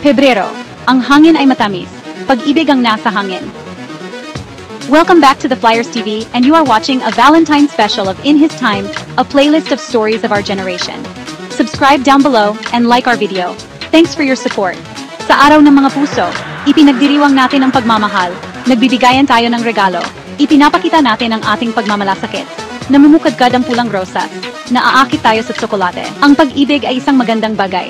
Pebrero, ang hangin ay matamis, pag-ibig ang nasa hangin. Welcome back to the Flyers TV, and you are watching a Valentine special of In His Time, a playlist of stories of our generation. Subscribe down below and like our video. Thanks for your support. Sa araw ng mga puso, ipinagdiriwang natin ang pagmamahal, nagbibigayan tayo ng regalo, ipinapakita natin ang ating pagmamalasakit. Namumukadkad ang pulang rosas, naaakit tayo sa tsokolate. Ang pag-ibig ay isang magandang bagay.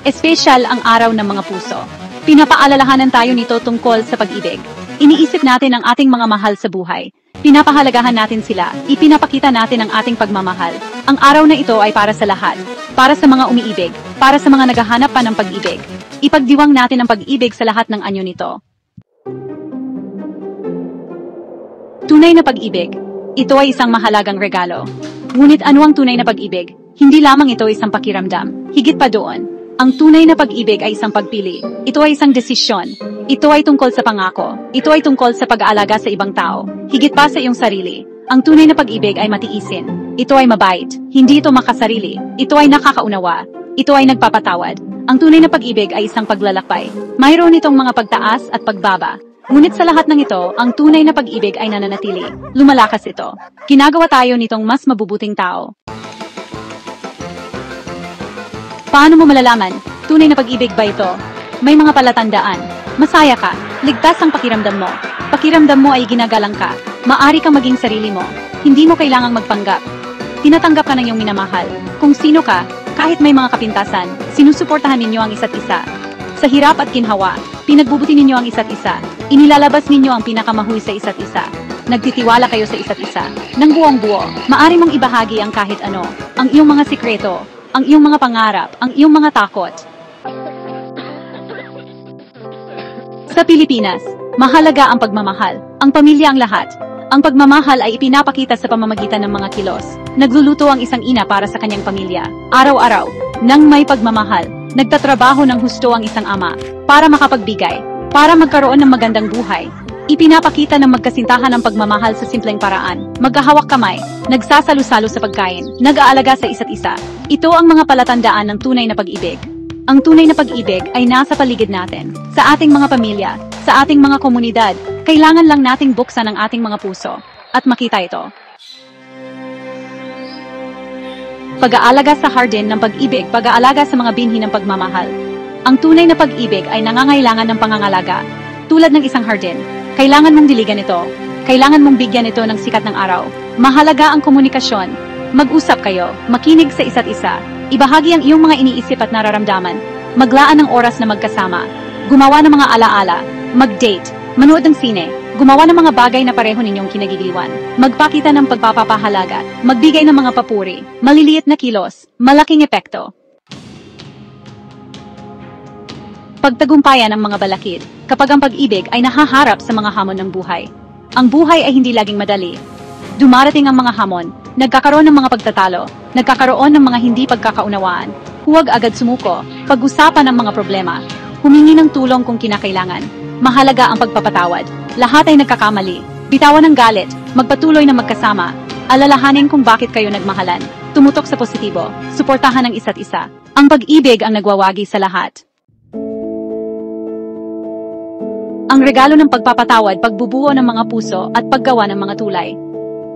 Espesyal ang araw ng mga puso. Pinapaalalahanan tayo nito tungkol sa pag-ibig. Iniisip natin ang ating mga mahal sa buhay. Pinapahalagahan natin sila, ipinapakita natin ang ating pagmamahal. Ang araw na ito ay para sa lahat. Para sa mga umiibig, para sa mga naghahanap pa ng pag-ibig. Ipagdiwang natin ang pag-ibig sa lahat ng anyo nito. Tunay na pag-ibig. Ito ay isang mahalagang regalo. Ngunit ano ang tunay na pag-ibig? Hindi lamang ito isang pakiramdam. Higit pa doon. Ang tunay na pag-ibig ay isang pagpili. Ito ay isang desisyon. Ito ay tungkol sa pangako. Ito ay tungkol sa pag-aalaga sa ibang tao. Higit pa sa iyong sarili. Ang tunay na pag-ibig ay matiisin. Ito ay mabait. Hindi ito makasarili. Ito ay nakakaunawa. Ito ay nagpapatawad. Ang tunay na pag-ibig ay isang paglalakbay. Mayroon itong mga pagtaas at pagbaba. Ngunit sa lahat ng ito, ang tunay na pag-ibig ay nananatili. Lumalakas ito. Ginagawa tayo nitong mas mabubuting tao. Paano mo malalaman? Tunay na pag-ibig ba ito? May mga palatandaan. Masaya ka. Ligtas ang pakiramdam mo. Pakiramdam mo ay ginagalang ka. Maari kang maging sarili mo. Hindi mo kailangang magpanggap. Tinatanggap ka ng iyong minamahal. Kung sino ka, kahit may mga kapintasan, sinusuportahan ninyo ang isa't isa. Sa hirap at ginhawa, pinagbubuti ninyo ang isa't isa. Inilalabas ninyo ang pinakamahuy sa isa't isa. Nagtitiwala kayo sa isa't isa. Nang buong buo, maari mong ibahagi ang kahit ano. Ang iyong mga sikreto, ang iyong mga pangarap, ang iyong mga takot. Sa Pilipinas, mahalaga ang pagmamahal. Ang pamilya ang lahat. Ang pagmamahal ay ipinapakita sa pamamagitan ng mga kilos. Nagluluto ang isang ina para sa kanyang pamilya. Araw-araw, nang may pagmamahal, nagtatrabaho ng husto ang isang ama para makapagbigay, para magkaroon ng magandang buhay. Ipinapakita ng magkasintahan ang pagmamahal sa simpleng paraan. Magkahawak kamay, nagsasalo-salo sa pagkain, nag-aalaga sa isa't isa. Ito ang mga palatandaan ng tunay na pag-ibig. Ang tunay na pag-ibig ay nasa paligid natin, sa ating mga pamilya, sa ating mga komunidad. Kailangan lang nating buksan ang ating mga puso at makita ito. Pag-aalaga sa hardin ng pag-ibig, pag-aalaga sa mga binhi ng pagmamahal. Ang tunay na pag-ibig ay nangangailangan ng pangangalaga. Tulad ng isang hardin, kailangan mong diligan ito. Kailangan mong bigyan ito ng sikat ng araw. Mahalaga ang komunikasyon. Mag-usap kayo, makinig sa isa't isa. Ibahagi ang iyong mga iniisip at nararamdaman. Maglaan ng oras na magkasama. Gumawa ng mga alaala. Mag-date. Manood ng sine. Gumawa ng mga bagay na pareho ninyong kinagigiliwan. Magpakita ng pagpapahalaga. Magbigay ng mga papuri. Maliliit na kilos. Malaking epekto. Pagtagumpayan ng mga balakid. Kapag ang pag-ibig ay nahaharap sa mga hamon ng buhay. Ang buhay ay hindi laging madali. Dumarating ang mga hamon, nagkakaroon ng mga pagtatalo, nagkakaroon ng mga hindi pagkakaunawaan. Huwag agad sumuko, pag-usapan ang mga problema, humingi ng tulong kung kinakailangan. Mahalaga ang pagpapatawad. Lahat ay nagkakamali. Bitawan ng galit, magpatuloy na magkasama. Alalahanin kung bakit kayo nagmahalan. Tumutok sa positibo, suportahan ang isa't isa. Ang pag-ibig ang nagwawagi sa lahat. Ang regalo ng pagpapatawad, pagbubuo ng mga puso at paggawa ng mga tulay.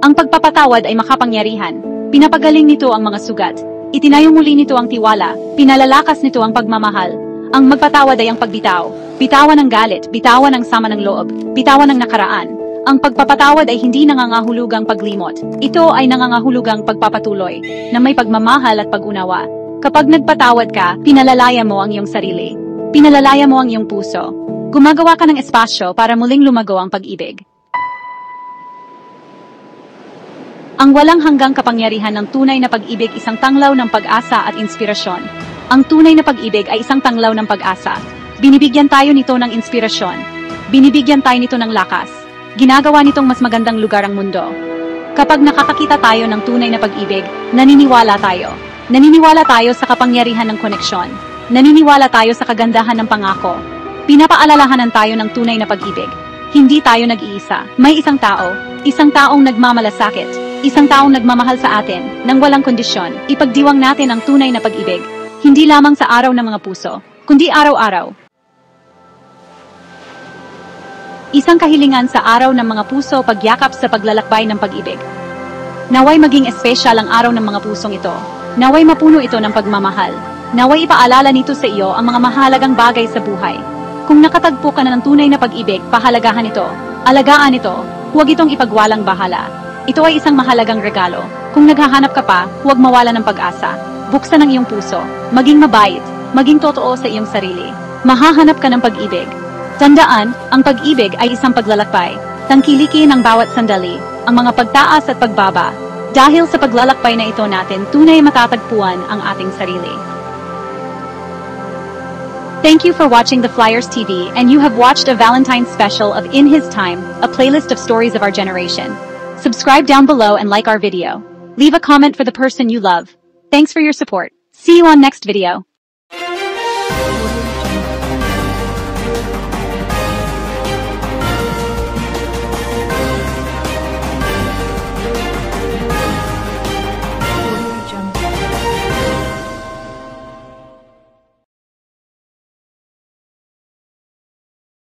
Ang pagpapatawad ay makapangyarihan. Pinapagaling nito ang mga sugat. Itinayong muli nito ang tiwala. Pinalalakas nito ang pagmamahal. Ang magpatawad ay ang pagbitaw. Bitawan ng galit, bitawan ng sama ng loob, bitawan ng nakaraan. Ang pagpapatawad ay hindi nangangahulugang paglimot. Ito ay nangangahulugang pagpapatuloy, na may pagmamahal at pag-unawa. Kapag nagpatawad ka, pinalalaya mo ang iyong sarili. Pinalalaya mo ang iyong puso. Gumagawa ka ng espasyo para muling lumago ang pag-ibig. Ang walang hanggang kapangyarihan ng tunay na pag-ibig, isang tanglaw ng pag-asa at inspirasyon. Ang tunay na pag-ibig ay isang tanglaw ng pag-asa. Binibigyan tayo nito ng inspirasyon. Binibigyan tayo nito ng lakas. Ginagawa nitong mas magandang lugar ang mundo. Kapag nakakakita tayo ng tunay na pag-ibig, naniniwala tayo. Naniniwala tayo sa kapangyarihan ng koneksyon. Naniniwala tayo sa kagandahan ng pangako. Pinapaalalahanan tayo ng tunay na pag-ibig. Hindi tayo nag-iisa. May isang taong nagmamalasakit. Isang taong nagmamahal sa atin, nang walang kondisyon. Ipagdiwang natin ang tunay na pag-ibig. Hindi lamang sa araw ng mga puso, kundi araw-araw. Isang kahilingan sa araw ng mga puso pagyakap sa paglalakbay ng pag-ibig. Naway maging espesyal ang araw ng mga pusong ito. Naway mapuno ito ng pagmamahal. Naway ipaalala nito sa iyo ang mga mahalagang bagay sa buhay. Kung nakatagpo ka na ng tunay na pag-ibig, pahalagahan ito. Alagaan ito. Huwag itong ipagwalang bahala. Ito ay isang mahalagang regalo. Kung naghahanap ka pa, huwag mawala ng pag-asa. Buksan ang iyong puso. Maging mabait. Maging totoo sa iyong sarili. Mahahanap ka ng pag-ibig. Tandaan, ang pag-ibig ay isang paglalakbay. Tangkilikin ang bawat sandali, ang mga pagtaas at pagbaba. Dahil sa paglalakbay na ito natin, tunay matatagpuan ang ating sarili. Thank you for watching the Flyers TV, and you have watched a Valentine's special of In His Time, a playlist of stories of our generation. Subscribe down below and like our video. Leave a comment for the person you love. Thanks for your support. See you on next video.